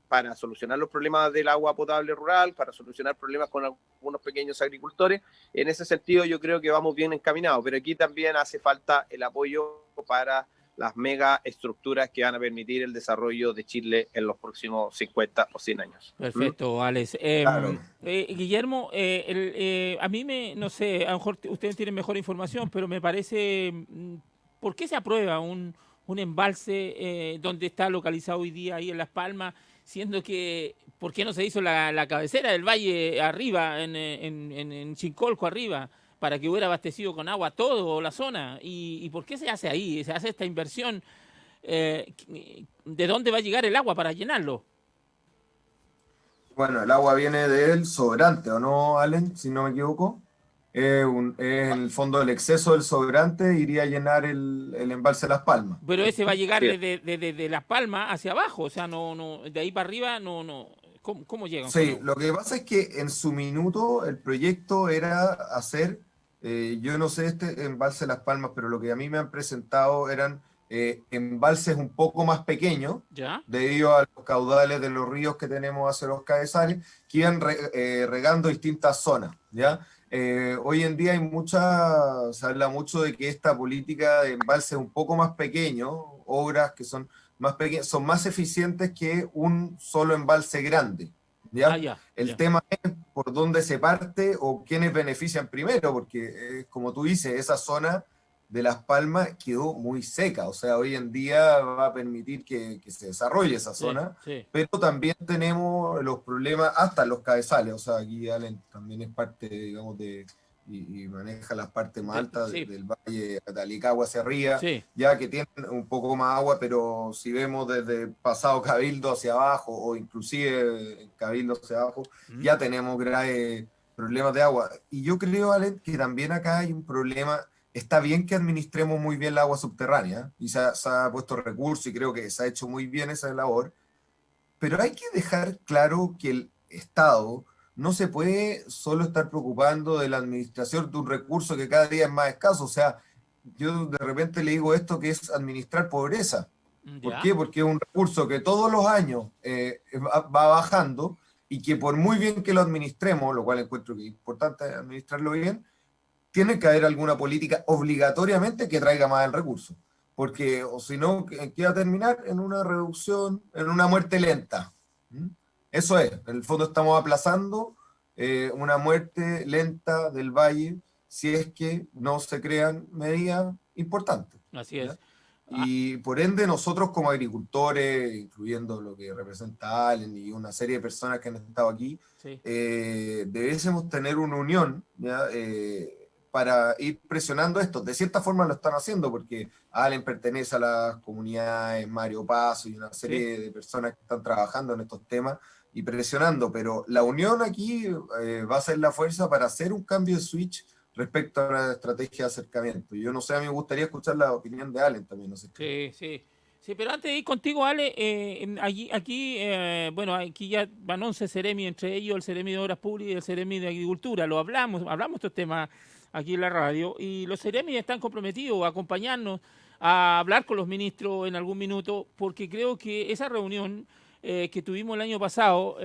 para solucionar los problemas del agua potable rural, para solucionar problemas con algunos pequeños agricultores. En ese sentido yo creo que vamos bien encaminados, pero aquí también hace falta el apoyo para las mega estructuras que van a permitir el desarrollo de Chile en los próximos 50 o 100 años. Perfecto, Alex. Claro. Guillermo, a mí no sé, a lo mejor ustedes tienen mejor información, pero me parece, ¿por qué se aprueba un embalse donde está localizado hoy día ahí en Las Palmas, siendo que, ¿por qué no se hizo la cabecera del valle arriba, en Chincolco arriba, para que hubiera abastecido con agua todo la zona? ¿Y por qué se hace ahí? ¿Se hace esta inversión? ¿De dónde va a llegar el agua para llenarlo? Bueno, el agua viene del sobrante, ¿o no, Allen? Si no me equivoco. en el fondo el exceso del sobrante iría a llenar el embalse de Las Palmas. Pero ese va a llegar de Las Palmas hacia abajo, o sea, no, de ahí para arriba no. ¿Cómo llegan? Sí, lo que pasa es que en su minuto el proyecto era hacer, yo no sé este embalse de Las Palmas, pero lo que a mí me han presentado eran embalses un poco más pequeños, ¿ya? Debido a los caudales de los ríos que tenemos hacia los cabezales, que iban regando distintas zonas, ¿ya? Hoy en día se habla mucho de que esta política de embalses un poco más pequeños, obras que son más pequeñas, son más eficientes que un solo embalse grande, ¿ya? El tema es por dónde se parte o quiénes benefician primero, porque como tú dices, esa zona de Las Palmas quedó muy seca, o sea, hoy en día va a permitir que se desarrolle esa zona, pero también tenemos los problemas hasta los cabezales, o sea, aquí Allen también es parte, digamos, y maneja las partes más altas del valle de Talicagua hacia arriba, ya que tienen un poco más agua, pero si vemos desde pasado Cabildo hacia abajo, o inclusive Cabildo hacia abajo, ya tenemos graves problemas de agua. Y yo creo, Allen, que también acá hay un problema. Está bien que administremos muy bien el agua subterránea, y se ha puesto recursos, y creo que se ha hecho muy bien esa labor, pero hay que dejar claro que el Estado no se puede solo estar preocupando de la administración de un recurso que cada día es más escaso. O sea, yo de repente le digo esto que es administrar pobreza. ¿Por qué? Porque es un recurso que todos los años va bajando, y que por muy bien que lo administremos, lo cual encuentro que es importante administrarlo bien, tiene que haber alguna política obligatoriamente que traiga más el recurso, porque o si no, ¿qué va a terminar? En una reducción, en una muerte lenta. Eso es, en el fondo estamos aplazando una muerte lenta del valle si es que no se crean medidas importantes. Así es. Y por ende nosotros como agricultores, incluyendo lo que representa Allen y una serie de personas que han estado aquí, debiésemos tener una unión, ¿ya? Para ir presionando esto. De cierta forma lo están haciendo, porque Allen pertenece a las comunidades, Mario Paso y una serie de personas que están trabajando en estos temas y presionando, pero la unión aquí va a ser la fuerza para hacer un cambio de switch respecto a la estrategia de acercamiento. Yo no sé, a mí me gustaría escuchar la opinión de Allen también. No sé. Sí, pero antes de ir contigo, Ale, aquí ya van 11 Ceremi, entre ellos el Ceremi de Obras Públicas y el Ceremi de Agricultura. Hablamos estos temas aquí en la radio, y los Ceremi están comprometidos a acompañarnos, a hablar con los ministros en algún minuto, porque creo que esa reunión que tuvimos el año pasado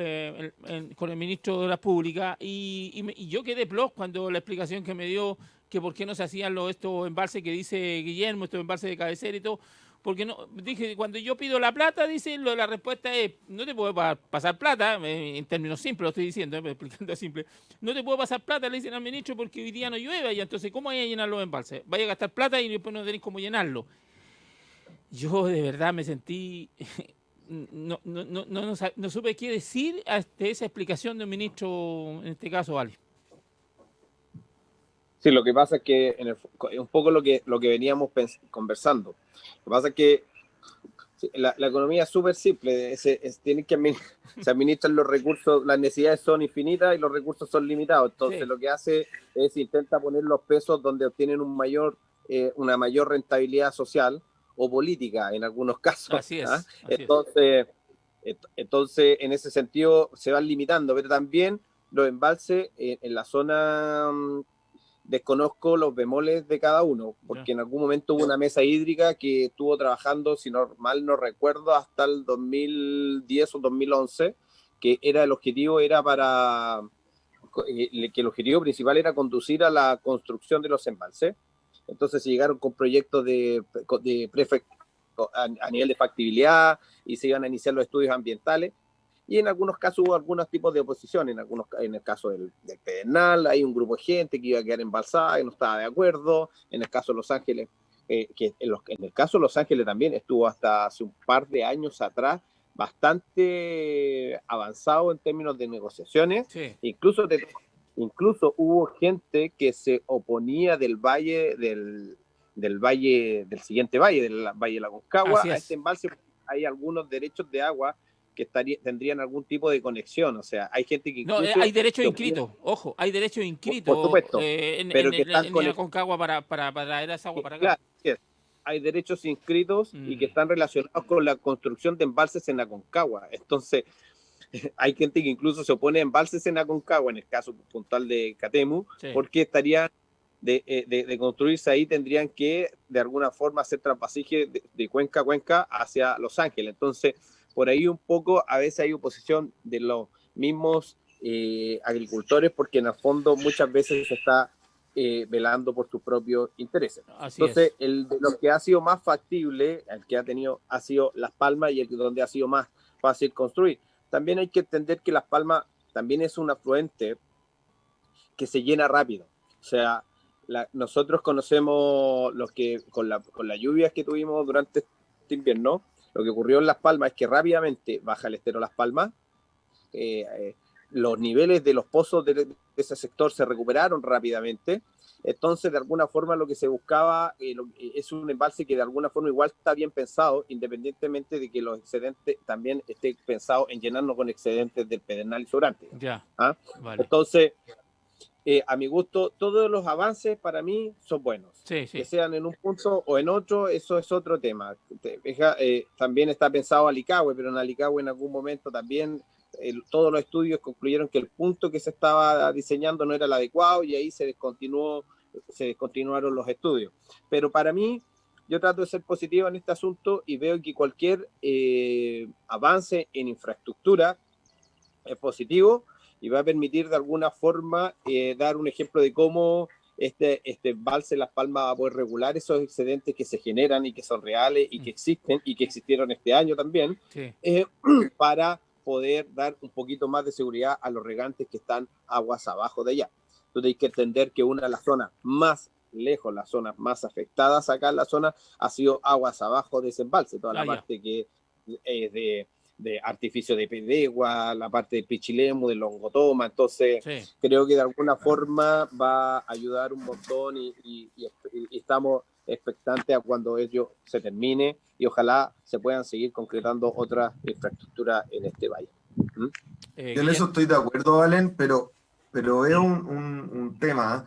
con el ministro de Obras Públicas, y yo quedé plos cuando la explicación que me dio que por qué no se hacían estos embalses que dice Guillermo, estos embalses de cabecera y todo, porque no, dije, cuando yo pido la plata, dice, la respuesta es, no te puedo pasar plata, en términos simples lo estoy diciendo, explicando simple, no te puedo pasar plata, le dicen al ministro, porque hoy día no llueve, y entonces, ¿cómo hay a llenar los embalses? Vaya a gastar plata y después no tenéis cómo llenarlo. Yo de verdad me sentí, no supe qué decir ante esa explicación de un ministro, en este caso, Ale. Sí, lo que pasa es que es un poco lo que veníamos conversando. Lo que pasa es que la economía es súper simple, tienen que se administran los recursos, las necesidades son infinitas y los recursos son limitados. Entonces lo que hace es intenta poner los pesos donde obtienen una mayor rentabilidad social o política en algunos casos. Así es. Entonces, en ese sentido se van limitando, pero también los embalses en la zona... desconozco los bemoles de cada uno, porque en algún momento hubo una mesa hídrica que estuvo trabajando, si mal no recuerdo, hasta el 2010 o 2011, que el objetivo principal era conducir a la construcción de los embalses. Entonces se llegaron con proyectos a nivel de factibilidad, y se iban a iniciar los estudios ambientales. Y en algunos casos hubo algunos tipos de oposición. En el caso del Pedernal hay un grupo de gente que iba a quedar embalsada y no estaba de acuerdo. En el caso de Los Ángeles, en el caso de Los Ángeles también estuvo hasta hace un par de años atrás bastante avanzado en términos de negociaciones. Sí. Incluso hubo gente que se oponía del siguiente valle, del Valle de la Aconcagua, a este embalse. Hay algunos derechos de agua que tendrían algún tipo de conexión. O sea, hay gente que incluso... No, hay derechos inscritos, ojo, hay derechos inscritos. Por supuesto, pero que están en Aconcagua para traer esa agua para acá. Claro, sí, hay derechos inscritos y que están relacionados con la construcción de embalses en Aconcagua. Entonces, hay gente que incluso se opone a embalses en Aconcagua, en el caso puntual de Catemu, sí, porque estarían de construirse ahí, tendrían que de alguna forma hacer trasvasije de cuenca a cuenca hacia Los Ángeles. Entonces, por ahí un poco a veces hay oposición de los mismos agricultores, porque en el fondo muchas veces se está velando por sus propios intereses. Entonces, lo que ha sido más factible, el que ha tenido, ha sido Las Palmas, y el donde ha sido más fácil construir. También hay que entender que Las Palmas también es un afluente que se llena rápido. O sea, nosotros conocemos los que con las lluvias que tuvimos durante este invierno, lo que ocurrió en Las Palmas es que rápidamente baja el estero Las Palmas, los niveles de los pozos de ese sector se recuperaron rápidamente. Entonces, de alguna forma, lo que se buscaba es un embalse que de alguna forma igual está bien pensado, independientemente de que los excedentes también esté pensado en llenarnos con excedentes del Pedernal y sobrante. Ya. ¿Ah? Vale. Entonces, a mi gusto, todos los avances para mí son buenos. Sí, sí. Que sean en un punto o en otro, eso es otro tema. También está pensado Alicagüe, pero en Alicagüe en algún momento también todos los estudios concluyeron que el punto que se estaba diseñando no era el adecuado, y ahí se descontinuaron los estudios. Pero para mí, yo trato de ser positivo en este asunto y veo que cualquier avance en infraestructura es positivo y va a permitir de alguna forma dar un ejemplo de cómo este embalse Las Palmas va a poder regular esos excedentes que se generan y que son reales y que existen y que existieron este año también, sí, para poder dar un poquito más de seguridad a los regantes que están aguas abajo de allá. Entonces hay que entender que una de las zonas más lejos, las zonas más afectadas acá en la zona, ha sido aguas abajo de ese embalse, toda la parte que es de artificio de Pedegua, la parte de Pichilemu, de Longotoma. Entonces sí, creo que de alguna forma va a ayudar un montón y estamos expectantes a cuando ello se termine y ojalá se puedan seguir concretando otras infraestructuras en este valle. Yo en eso estoy de acuerdo, Valen, pero es un tema.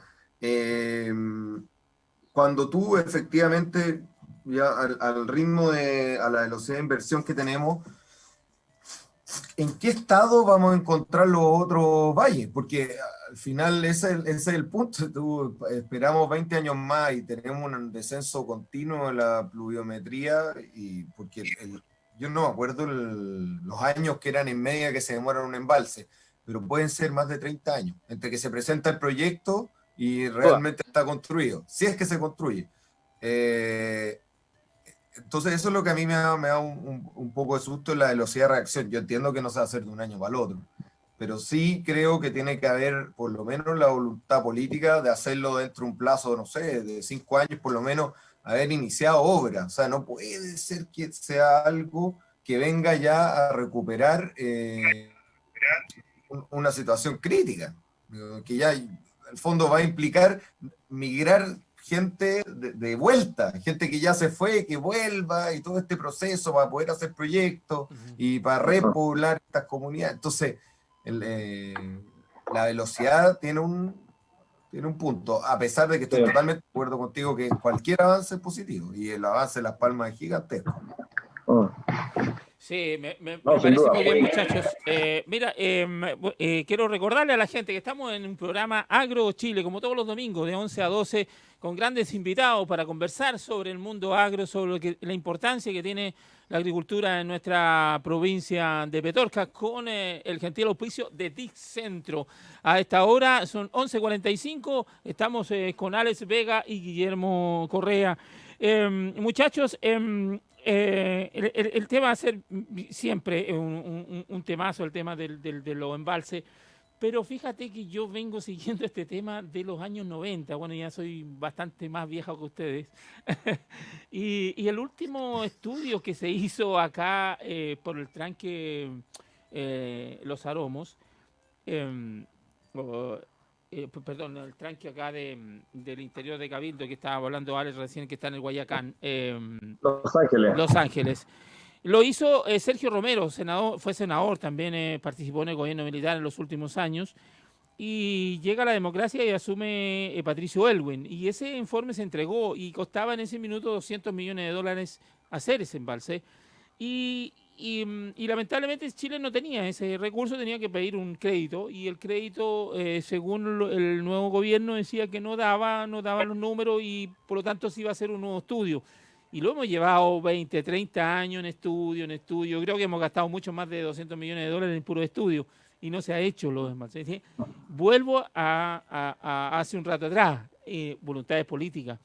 Cuando tú efectivamente, ya al ritmo a la velocidad de inversión que tenemos, ¿en qué estado vamos a encontrar los otros valles? Porque al final ese es el punto. Esperamos 20 años más y tenemos un descenso continuo en la pluviometría, y porque yo no me acuerdo los años que eran en media que se demora un embalse, pero pueden ser más de 30 años, entre que se presenta el proyecto y realmente está construido, si es que se construye. Entonces eso es lo que a mí me da un poco de susto en la velocidad de reacción. Yo entiendo que no se va a hacer de un año para el otro, pero sí creo que tiene que haber por lo menos la voluntad política de hacerlo dentro de un plazo, no sé, de 5 años por lo menos, haber iniciado obra. O sea, no puede ser que sea algo que venga ya a recuperar una situación crítica, que ya el fondo va a implicar migrar gente de vuelta, gente que ya se fue, que vuelva, y todo este proceso para poder hacer proyectos y para repoblar estas comunidades. Entonces, la velocidad tiene un punto, a pesar de que estoy totalmente de acuerdo contigo que cualquier avance es positivo, y el avance de Las Palmas es gigantesco. Sí, me parece muy bien, muchachos. Mira, quiero recordarle a la gente que estamos en un programa Agro Chile, como todos los domingos, de 11 a 12, con grandes invitados para conversar sobre el mundo agro, sobre la importancia que tiene la agricultura en nuestra provincia de Petorca, con el gentil auspicio de Dicentro. A esta hora son 11:45, estamos con Alex Vega y Guillermo Correa. Muchachos, el tema va a ser siempre un temazo, el tema de los embalses, pero fíjate que yo vengo siguiendo este tema de los años 90, bueno, ya soy bastante más viejo que ustedes, y el último estudio que se hizo acá por el tranque Los Aromos, perdón, el tranque acá del interior de Cabildo, que estaba hablando Alex recién, que está en el Guayacán. Los Ángeles. Los Ángeles. Lo hizo Sergio Romero, senador, fue senador, también participó en el gobierno militar en los últimos años, y llega a la democracia y asume Patricio Aylwin. Y ese informe se entregó y costaba en ese minuto $200 millones hacer ese embalse. Y lamentablemente Chile no tenía ese recurso, tenía que pedir un crédito, y el crédito, según el nuevo gobierno, decía que no daba los números, y por lo tanto se iba a hacer un nuevo estudio. Y lo hemos llevado 20, 30 años en estudio. Creo que hemos gastado mucho más de $200 millones en puro estudio y no se ha hecho lo demás. Vuelvo a hace un rato atrás, voluntades políticas,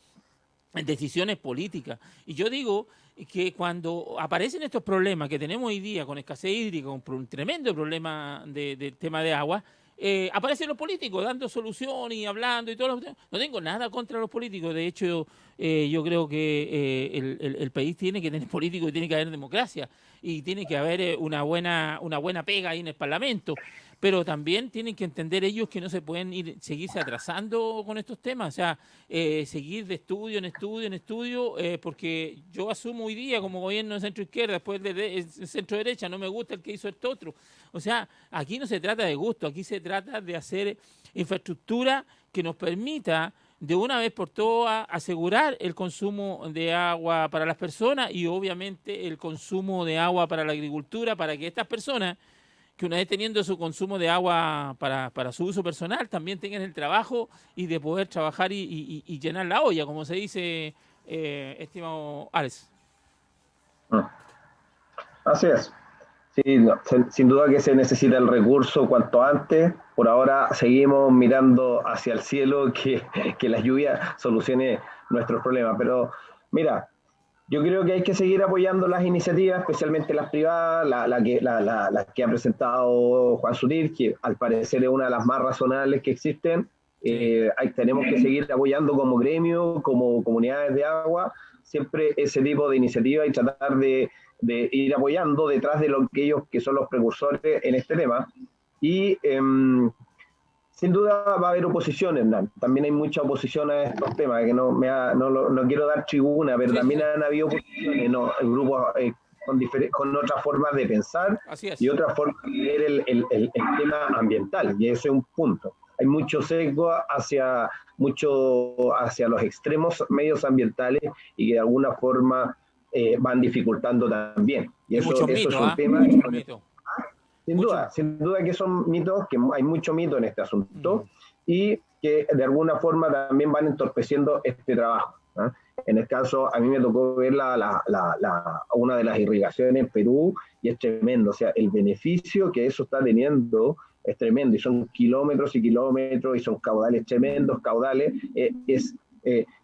decisiones políticas. Y yo digo que cuando aparecen estos problemas que tenemos hoy día con escasez hídrica, con un tremendo problema de tema de agua, aparecen los políticos dando solución y hablando y todo. No tengo nada contra los políticos. De hecho, yo creo que el país tiene que tener políticos y tiene que haber democracia y tiene que haber una buena pega ahí en el Parlamento. Pero también tienen que entender ellos que no se pueden seguirse atrasando con estos temas, o sea, seguir de estudio en estudio, porque yo asumo hoy día como gobierno de centro-izquierda, después de centro-derecha, no me gusta el que hizo esto otro. O sea, aquí no se trata de gusto, aquí se trata de hacer infraestructura que nos permita de una vez por todas asegurar el consumo de agua para las personas y obviamente el consumo de agua para la agricultura, para que estas personas, que una vez teniendo su consumo de agua para su uso personal, también tengan el trabajo y de poder trabajar y llenar la olla, como se dice, estimado Alex. Así es. Sí, no, sin duda que se necesita el recurso cuanto antes. Por ahora seguimos mirando hacia el cielo que la lluvia solucione nuestros problemas. Pero mira, yo creo que hay que seguir apoyando las iniciativas, especialmente las privadas, las que ha presentado Juan Sutil, que al parecer es una de las más razonables que existen. Tenemos que seguir apoyando como gremio, como comunidades de agua, siempre ese tipo de iniciativas y tratar de ir apoyando detrás de lo que ellos, que son los precursores en este tema. Y sin duda va a haber oposición, Hernán. También hay mucha oposición a estos temas, que no quiero dar tribuna, pero también han habido oposiciones, grupos con otras formas de pensar y otras formas de ver el tema ambiental, y ese es un punto. Hay mucho sesgo hacia los extremos medios ambientales y que de alguna forma van dificultando también. Y eso es un tema. Sin duda que son mitos, que hay mucho mito en este asunto y que de alguna forma también van entorpeciendo este trabajo. En el caso, a mí me tocó ver una de las irrigaciones en Perú y es tremendo, o sea, el beneficio que eso está teniendo es tremendo, y son kilómetros y kilómetros y son caudales tremendos,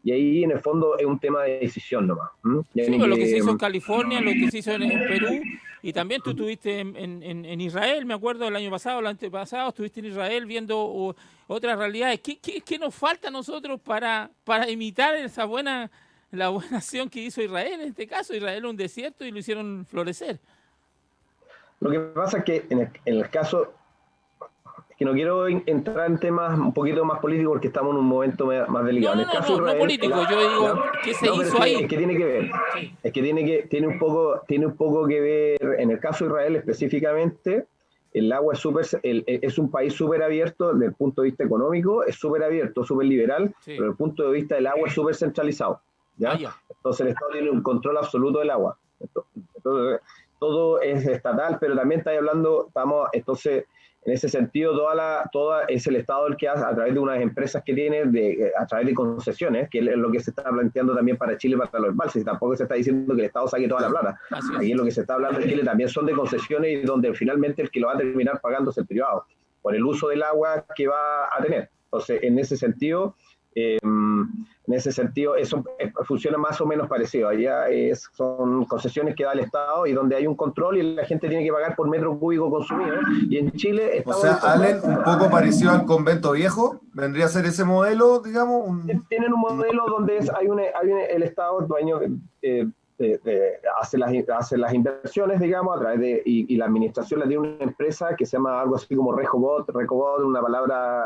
y ahí en el fondo es un tema de decisión nomás. Sí, lo que se hizo en California, lo que se hizo en Perú, y también tú estuviste en Israel, me acuerdo el año pasado, el antepasado, estuviste en Israel viendo otras realidades. ¿Qué nos falta a nosotros para imitar la buena acción que hizo Israel? En este caso, Israel era un desierto y lo hicieron florecer. Lo que pasa es que en el caso, que no quiero entrar en temas un poquito más políticos porque estamos en un momento más delicado. No político, yo digo, ¿qué se hizo ahí? Es que tiene que ver, es que tiene un poco que ver, en el caso de Israel específicamente, el agua es un país súper abierto desde el punto de vista económico, es súper abierto, súper liberal, pero desde el punto de vista del agua es súper centralizado, ¿ya? Entonces el Estado tiene un control absoluto del agua. Entonces, todo es estatal, pero también entonces, en ese sentido, toda es el Estado el que hace a través de unas empresas que tiene, a través de concesiones, que es lo que se está planteando también para Chile, para los embalses. Y tampoco se está diciendo que el Estado saque toda la plata. Aquí lo que se está hablando en Chile también son de concesiones y donde finalmente el que lo va a terminar pagando es el privado, por el uso del agua que va a tener. Entonces, en ese sentido, eso funciona más o menos parecido. Allá son concesiones que da el Estado y donde hay un control y la gente tiene que pagar por metro cúbico consumido. Y en Chile... O sea, Allen, un poco parecido al convento viejo, ¿vendría a ser ese modelo, digamos? Tienen un modelo donde el Estado dueño hace las inversiones, digamos, a través y la administración la tiene una empresa que se llama algo así como Recobot, una palabra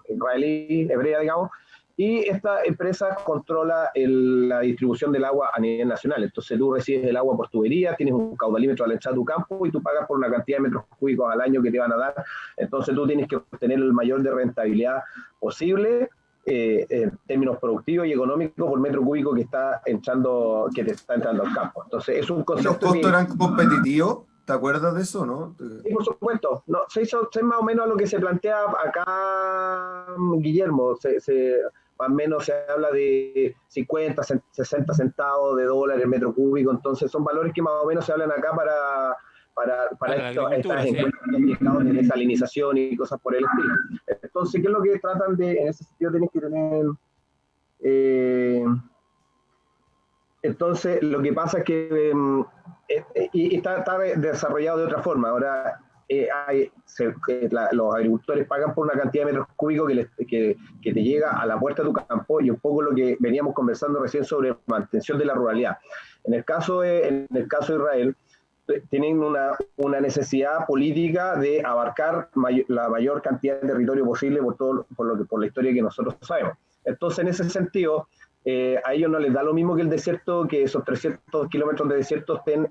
israelí, hebrea, digamos, y esta empresa controla la distribución del agua a nivel nacional. Entonces tú recibes el agua por tubería, tienes un caudalímetro al entrar a tu campo y tú pagas por una cantidad de metros cúbicos al año que te van a dar. Entonces tú tienes que obtener el mayor de rentabilidad posible en términos productivos y económicos por metro cúbico que te está entrando al campo. Entonces es un concepto. ¿Los costos eran competitivos? ¿Te acuerdas de eso, no? Sí, por supuesto. No, se hizo más o menos lo que se plantea acá, Guillermo. Más o menos se habla de 50, 60 centavos de dólar el metro cúbico. Entonces son valores que más o menos se hablan acá para estas encuestas de desalinización y cosas por el estilo. Entonces, ¿qué es lo que tratan de, en ese sentido tienes que tener... entonces, lo que pasa es que y está desarrollado de otra forma. Ahora, los agricultores pagan por una cantidad de metros cúbicos que te llega a la puerta de tu campo, y un poco lo que veníamos conversando recién sobre mantención de la ruralidad. En el caso de Israel, tienen una necesidad política de abarcar la mayor cantidad de territorio posible por la historia que nosotros sabemos. Entonces, en ese sentido, a ellos no les da lo mismo que el desierto, que esos 300 kilómetros de desierto estén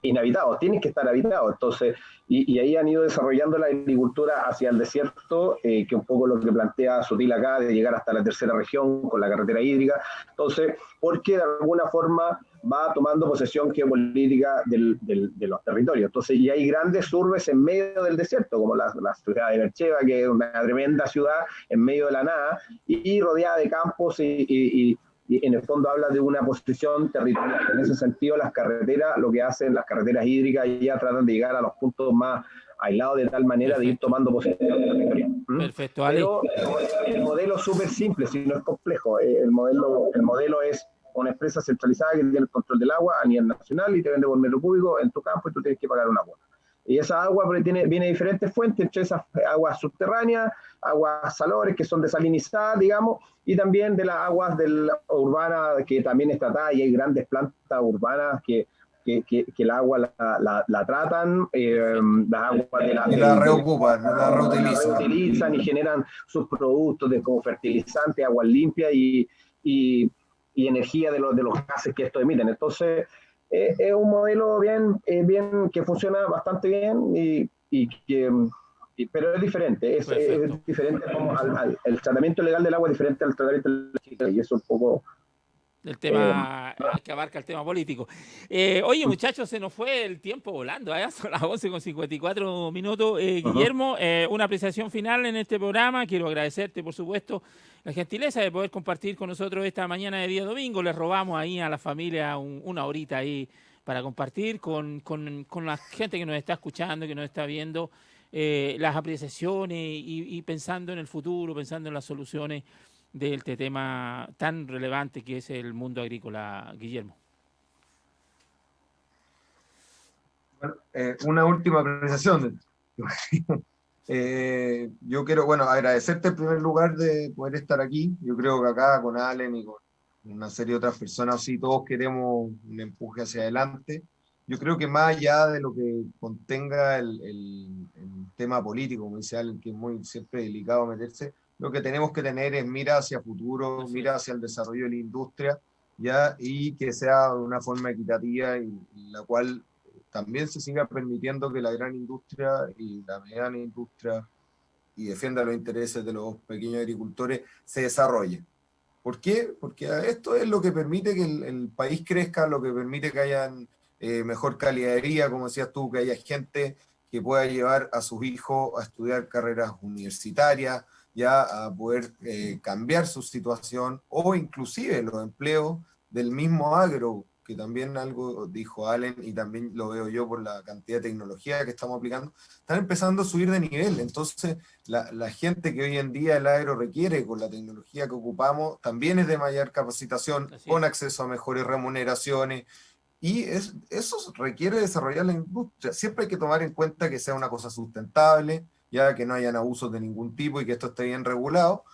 inhabitados, tienen que estar habitados. Entonces, y ahí han ido desarrollando la agricultura hacia el desierto, que un poco lo que plantea Sutil acá, de llegar hasta la tercera región con la carretera hídrica. Entonces, porque de alguna forma va tomando posesión geopolítica de los territorios. Entonces, y hay grandes urbes en medio del desierto, como la ciudad de Beersheba, que es una tremenda ciudad en medio de la nada, y rodeada de campos y en el fondo habla de una posición territorial. En ese sentido, las carreteras, lo que hacen las carreteras hídricas, ya tratan de llegar a los puntos más aislados de tal manera de ir tomando posición territorial. Perfecto, Ale. Pero el modelo es súper simple, si no es complejo. El modelo es una empresa centralizada que tiene el control del agua a nivel nacional y te vende por metro cúbico en tu campo y tú tienes que pagar una cuota. Y esa agua viene de diferentes fuentes, entre esas aguas subterráneas, aguas salobres que son desalinizadas, digamos, y también de las aguas urbanas que también es tratada, y hay grandes plantas urbanas que el agua la tratan, las aguas la reocupan, la reutilizan y generan sus productos como fertilizantes, aguas limpias y energía de los gases que estos emiten. Entonces, es un modelo bien que funciona bastante bien pero es diferente. Es diferente como el tratamiento legal del agua es diferente al tratamiento legal, y eso es un poco el tema que abarca el tema político. Oye, muchachos, se nos fue el tiempo volando, son las 11:54. Guillermo, una apreciación final en este programa. Quiero agradecerte, por supuesto, la gentileza de poder compartir con nosotros esta mañana de día domingo. Les robamos ahí a la familia una horita ahí para compartir con la gente que nos está escuchando, que nos está viendo, las apreciaciones y pensando en el futuro, pensando en las soluciones de este tema tan relevante que es el mundo agrícola, Guillermo. Bueno, una última apreciación. Yo quiero, agradecerte en primer lugar de poder estar aquí. Yo creo que acá con Allen y con una serie de otras personas, sí, todos queremos un empuje hacia adelante. Yo creo que más allá de lo que contenga el tema político, como dice Allen, que es muy siempre delicado meterse, lo que tenemos que tener es mira hacia futuro, mira hacia el desarrollo de la industria, ¿ya? Y que sea de una forma equitativa y la cual también se siga permitiendo que la gran industria y la mediana industria y defienda los intereses de los pequeños agricultores se desarrolle. ¿Por qué? Porque esto es lo que permite que el país crezca, lo que permite que haya mejor calidad de vida, como decías tú, que haya gente que pueda llevar a sus hijos a estudiar carreras universitarias, ya a poder cambiar su situación, o inclusive los empleos del mismo agro, que también algo dijo Allen, y también lo veo yo por la cantidad de tecnología que estamos aplicando, están empezando a subir de nivel. Entonces, la gente que hoy en día el agro requiere, con la tecnología que ocupamos, también es de mayor capacitación, con acceso a mejores remuneraciones, y eso requiere desarrollar la industria. Siempre hay que tomar en cuenta que sea una cosa sustentable, ya que no hayan abusos de ningún tipo y que esto esté bien regulado,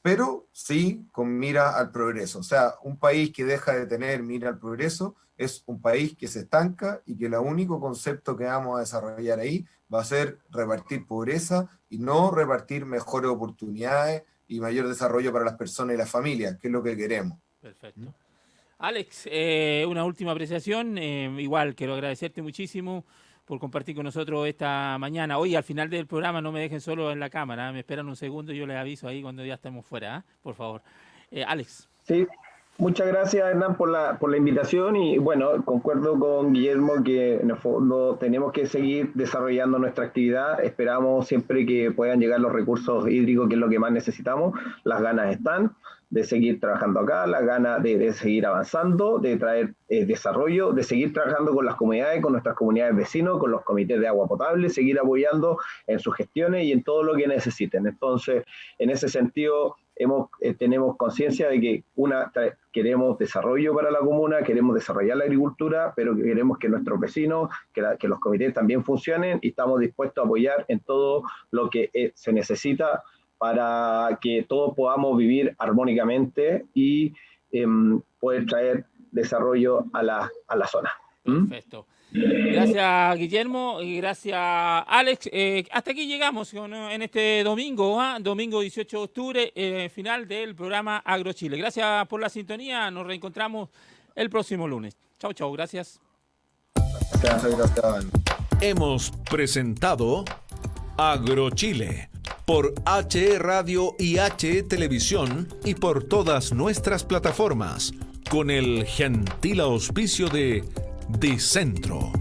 pero sí con mira al progreso. O sea, un país que deja de tener mira al progreso es un país que se estanca y que el único concepto que vamos a desarrollar ahí va a ser repartir pobreza y no repartir mejores oportunidades y mayor desarrollo para las personas y las familias, que es lo que queremos. Perfecto. Alex, una última apreciación. Igual quiero agradecerte muchísimo por compartir con nosotros esta mañana. Hoy al final del programa no me dejen solo en la cámara, me esperan un segundo y yo les aviso ahí cuando ya estemos fuera, por favor. Alex. Sí, muchas gracias, Hernán, por la invitación, y bueno, concuerdo con Guillermo que en el fondo tenemos que seguir desarrollando nuestra actividad. Esperamos siempre que puedan llegar los recursos hídricos, que es lo que más necesitamos. Las ganas están de seguir trabajando acá, las ganas de seguir avanzando, de traer desarrollo, de seguir trabajando con las comunidades, con nuestras comunidades vecinos, con los comités de agua potable, seguir apoyando en sus gestiones y en todo lo que necesiten. Entonces, en ese sentido, tenemos conciencia de que queremos desarrollo para la comuna, queremos desarrollar la agricultura, pero queremos que nuestros vecinos, que los comités también funcionen, y estamos dispuestos a apoyar en todo lo que se necesita para que todos podamos vivir armónicamente y poder traer desarrollo a la zona. Perfecto. Gracias, Guillermo, y gracias, Alex. Hasta aquí llegamos en este domingo, domingo 18 de octubre, final del programa AgroChile. Gracias por la sintonía, nos reencontramos el próximo lunes. Chau, chau, gracias. Gracias. Hemos presentado AgroChile por HE Radio y HE Televisión y por todas nuestras plataformas, con el gentil auspicio de Dicentro.